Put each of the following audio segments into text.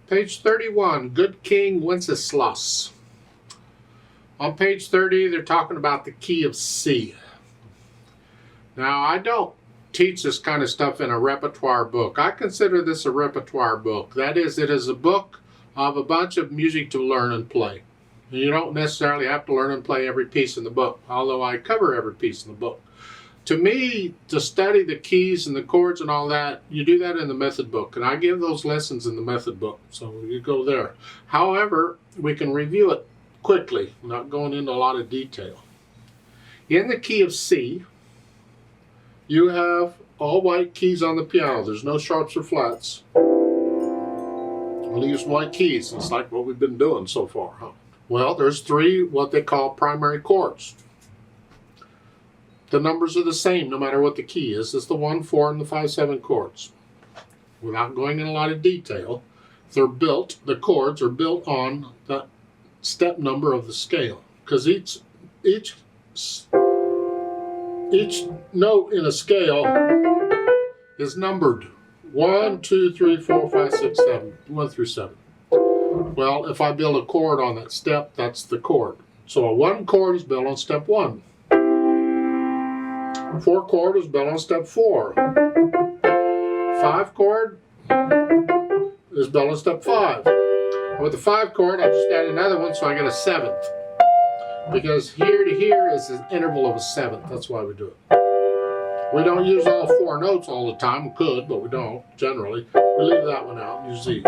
Page 31, Good King Wenceslas. On page 30, they're talking about the key of C. Now, I don't teach this kind of stuff in a repertoire book. I consider this a repertoire book. That is, it is a book of a bunch of music to learn and play. You don't necessarily have to learn and play every piece in the book, although I cover every piece in the book. To me, to study the keys and the chords and all that, you do that in the method book, and I give those lessons in the method book, so you go there. However, we can review it quickly, not going into a lot of detail. In the key of C, you have all white keys on the piano. There's no sharps or flats. Only use white keys. It's like what we've been doing so far, huh? Well, there's three what they call primary chords. The numbers are the same no matter what the key is. It's the 1, 4, and the 5, 7 chords. Without going in a lot of detail, they're built, the chords are built on the step number of the scale. Because each note in a scale is numbered 1, 2, 3, 4, 5, 6, 7, 1 through 7. Well, if I build a chord on that step, that's the chord. So a 1 chord is built on step 1. 4 chord is built on step 4. 5 chord is built on step 5. With the 5 chord, I just add another one so I get a 7th. Because here to here is an interval of a 7th. That's why we do it. We don't use all 4 notes all the time. We could, but we don't, generally. We leave that one out and use these.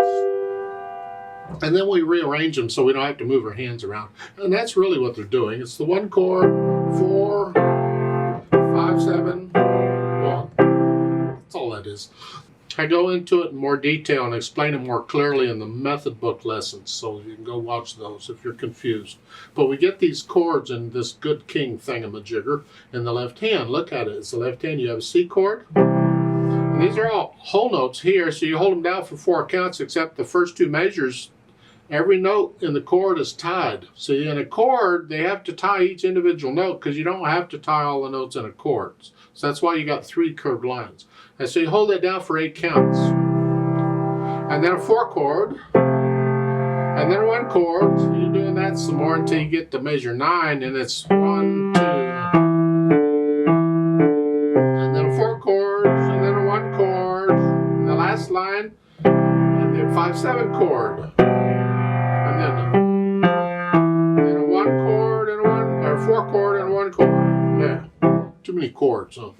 And then we rearrange them so we don't have to move our hands around. And that's really what they're doing. It's the 1 chord, 4, 5, 7, 1. That's all that is. I go into it in more detail and explain it more clearly in the method book lessons, so you can go watch those if you're confused. But we get these chords in this Good King thingamajigger in the left hand. Look at it. It's the left hand. You have a C chord. And these are all whole notes here, so you hold them down for 4 counts, except the first 2 measures. Every note in the chord is tied. See, in a chord, they have to tie each individual note because you don't have to tie all the notes in a chord. So that's why you got 3 curved lines. And so you hold that down for 8 counts. And then a 4 chord. And then a 1 chord. So you're doing that some more until you get to measure 9, and it's 1, 2. And then a 4 chord, and then a 1 chord. And the last line, and then 5, 7 chord. And then a 1 chord and a 1, or 4 chord and 1 chord. Yeah, too many chords. Huh?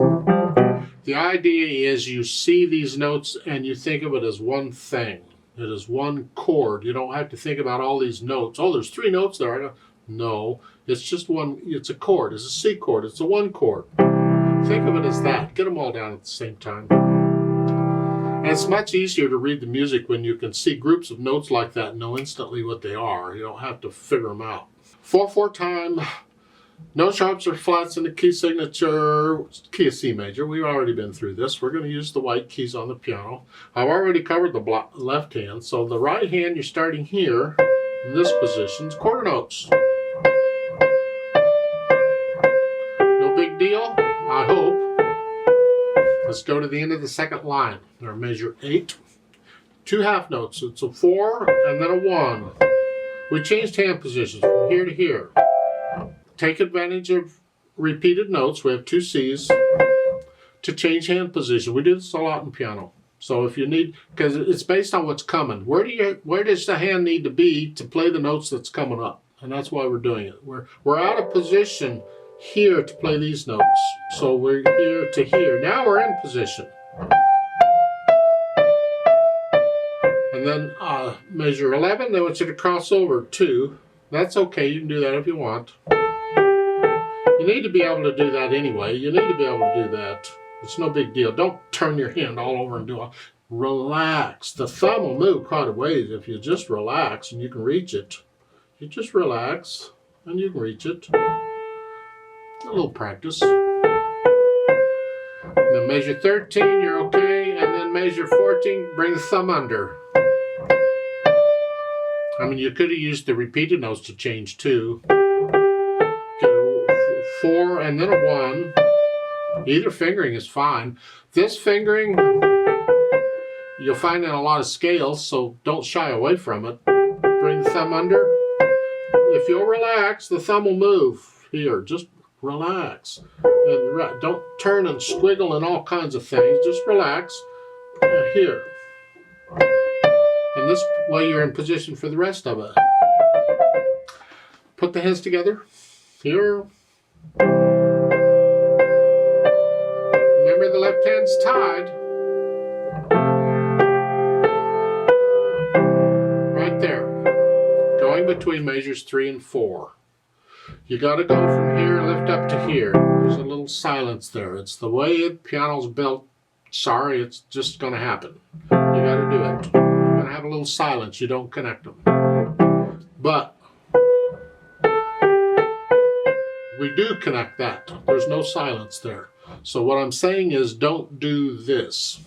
The idea is you see these notes and you think of it as one thing. It is 1 chord. You don't have to think about all these notes. Oh, there's 3 notes there. No, it's just one. It's a chord. It's a C chord. It's a 1 chord. Think of it as that. Get them all down at the same time. And it's much easier to read the music when you can see groups of notes like that and know instantly what they are. You don't have to figure them out. 4/4 time. No sharps or flats in the key signature, key of C major. We've already been through this. We're going to use the white keys on the piano. I've already covered the left hand. So the right hand, you're starting here in this position. It's quarter notes. No big deal, I hope. Let's go to the end of the second line. Or measure 8. 2 half notes. It's a 4 and then a 1. We changed hand positions from here to here. Take advantage of repeated notes. We have 2 C's to change hand position. We do this a lot in piano. So if you need, because it's based on what's coming. Where does the hand need to be to play the notes that's coming up? And that's why we're doing it. We're out of position here to play these notes. So we're here to here. Now we're in position. And then measure 11. They want you to cross over 2. That's okay. You can do that if you want. You need to be able to do that anyway. You need to be able to do that. It's no big deal. Don't turn your hand all over and do it. Relax. The thumb will move quite a ways if you just relax and you can reach it. You just relax and you can reach it. A little practice. And then measure 13, you're okay. And then measure 14, bring the thumb under. I mean, you could have used the repeated notes to change 2. 4 and then a 1. Either fingering is fine. This fingering, you'll find in a lot of scales, so don't shy away from it. Bring the thumb under. If you'll relax, the thumb will move. Here, just relax. And don't turn and squiggle and all kinds of things. Just relax. Here. And this way you're in position for the rest of it. Put the hands together. Here. Remember the left hand's tied. Right there. Going between measures 3 and 4. You got to go from here and lift up to here. There's a little silence there. It's the way the piano's built. Sorry, it's just going to happen. You got to do it. You're going to have a little silence. You don't connect them. But we do connect that. There's no silence there. So what I'm saying is don't do this.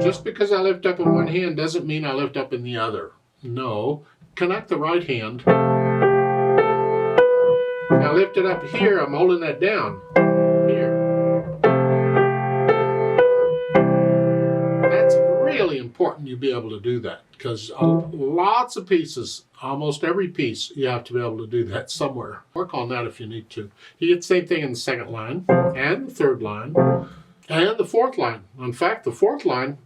Just because I lift up in one hand doesn't mean I lift up in the other. No. Connect the right hand. Now lift it up here. I'm holding that down. Here. That's really important you be able to do that, because lots of pieces, almost every piece, you have to be able to do that somewhere. Work on that if you need to. You get the same thing in the second line, and the third line, and the fourth line. In fact, the fourth line,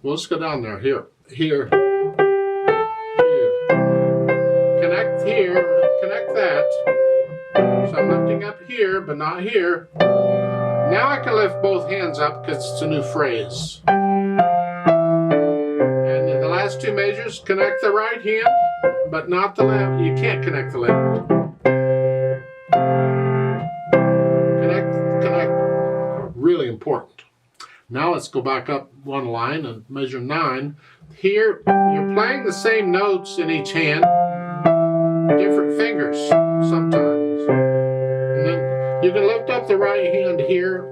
well, let's go down there. Here. Here. Connect here, connect that. So I'm lifting up here, but not here. Now I can lift both hands up because it's a new phrase. And in the last two measures, connect the right hand, but not the left. You can't connect the left. Connect. Really important. Now let's go back up one line and measure 9. Here, you're playing the same notes in each hand. Different fingers sometimes. And then you can lift up the right hand here.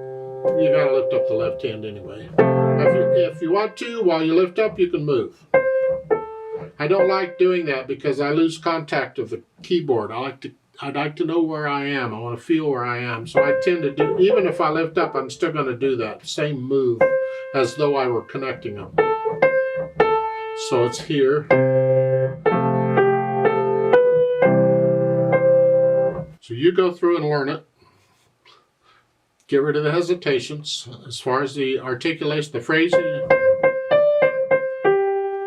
You got to lift up the left hand anyway. If you want to, while you lift up, you can move. I don't like doing that because I lose contact of the keyboard. I'd like to know where I am. I want to feel where I am. So I tend to do, even if I lift up, I'm still going to do that same move as though I were connecting them. So it's here. So you go through and learn it. Get rid of the hesitations. As far as the articulation, the phrasing,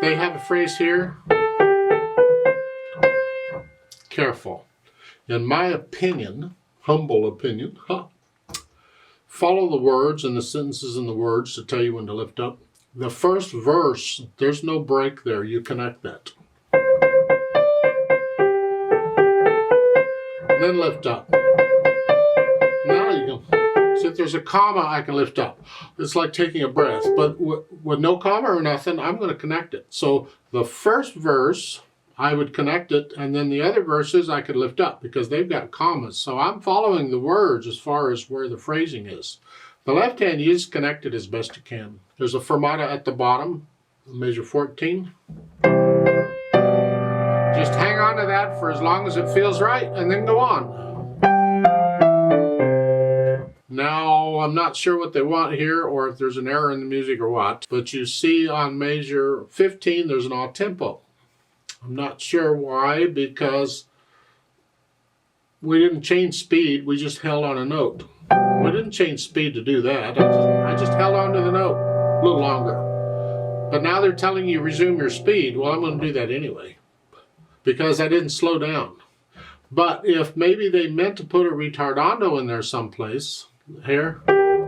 they have a phrase here. Careful. In my opinion, humble opinion, follow the words and the sentences and the words to tell you when to lift up. The first verse, there's no break there. You connect that. Then lift up. Now you go. So if there's a comma, I can lift up. It's like taking a breath. But with no comma or nothing, I'm going to connect it. So the first verse, I would connect it, and then the other verses I could lift up because they've got commas. So I'm following the words as far as where the phrasing is. The left hand, you just connect it as best you can. There's a fermata at the bottom, measure 14. Just hang on to that for as long as it feels right, and then go on. Now, I'm not sure what they want here, or if there's an error in the music or what, but you see on measure 15, there's an off tempo. I'm not sure why, because we didn't change speed, we just held on a note. We didn't change speed to do that. I just held on to the note a little longer. But now they're telling you resume your speed. Well, I'm going to do that anyway, because I didn't slow down. But if maybe they meant to put a retardando in there someplace, here, slow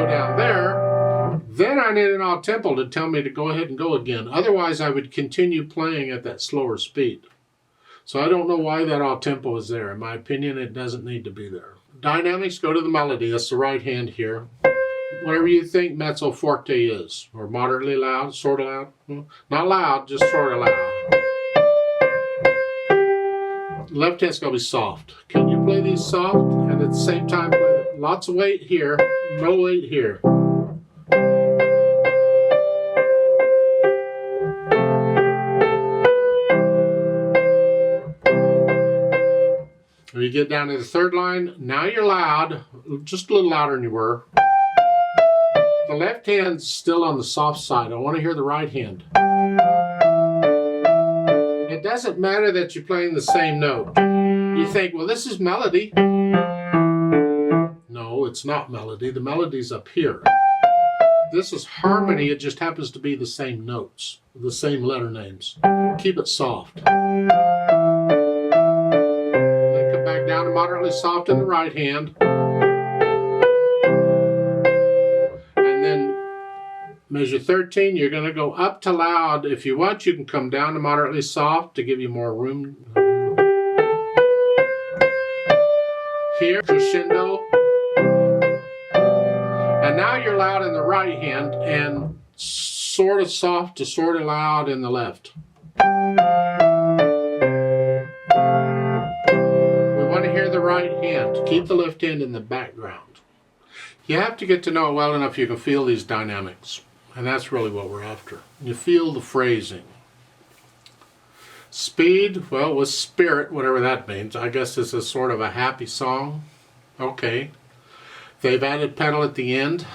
down there, then I need an off tempo to tell me to go ahead and go again. Otherwise, I would continue playing at that slower speed. So I don't know why that off tempo is there. In my opinion, it doesn't need to be there. Dynamics, go to the melody. That's the right hand here. Whatever you think mezzo forte is, or moderately loud, sort of loud. Not loud, just sort of loud. Left hand's going to be soft. Can you play these soft and at the same time play lots of weight here, no weight here? When you get down to the third line, now you're loud, just a little louder than you were. The left hand's still on the soft side. I want to hear the right hand. It doesn't matter that you're playing the same note. You think, well, this is melody. No, it's not melody. The melody's up here. This is harmony. It just happens to be the same notes, the same letter names. Keep it soft. Then come back down to moderately soft in the right hand. Measure 13, you're going to go up to loud. If you want, you can come down to moderately soft to give you more room. Here, crescendo. And now you're loud in the right hand and sort of soft to sort of loud in the left. We want to hear the right hand. Keep the left hand in the background. You have to get to know it well enough you can feel these dynamics. And that's really what we're after. You feel the phrasing. Speed, well, with spirit, whatever that means. I guess this is sort of a happy song. Okay. They've added pedal at the end.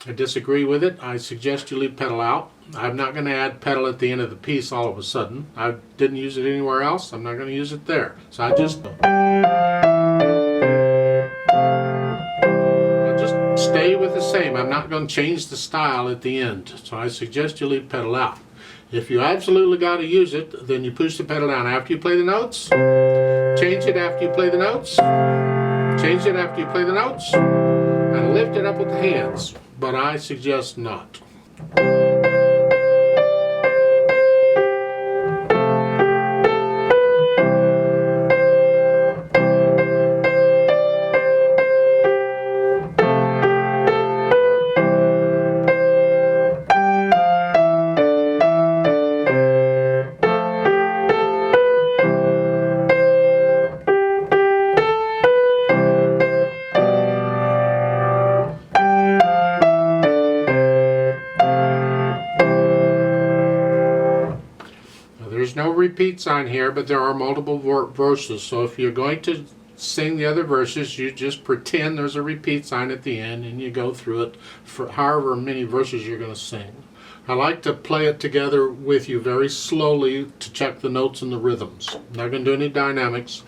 I disagree with it. I suggest you leave pedal out. I'm not going to add pedal at the end of the piece all of a sudden. I didn't use it anywhere else. I'm not going to use it there. So I just stay with the same. I'm not going to change the style at the end. So I suggest you leave pedal out. If you absolutely got to use it, then you push the pedal down after you play the notes. Change it after you play the notes. Change it after you play the notes. And lift it up with the hands. But I suggest not. There's no repeat sign here, but there are multiple verses. So if you're going to sing the other verses, you just pretend there's a repeat sign at the end and you go through it for however many verses you're going to sing. I like to play it together with you very slowly to check the notes and the rhythms. I'm not going to do any dynamics.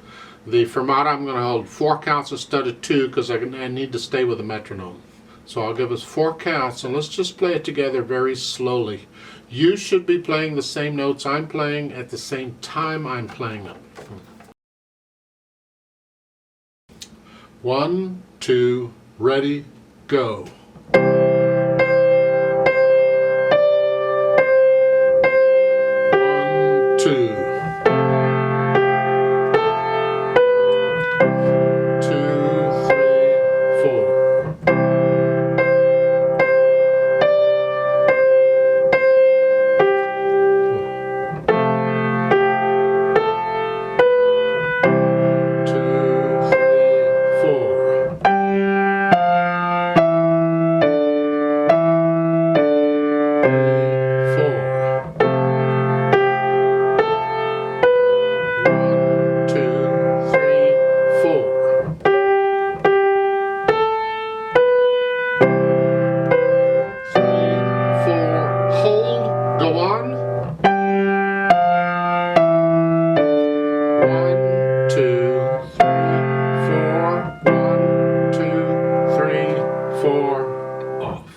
The fermata I'm going to hold 4 counts instead of 2 because I need to stay with the metronome. So I'll give us 4 counts and let's just play it together very slowly. You should be playing the same notes I'm playing at the same time I'm playing them. 1, 2, ready, go. 1, 2. 2, 3, 4. 4 off.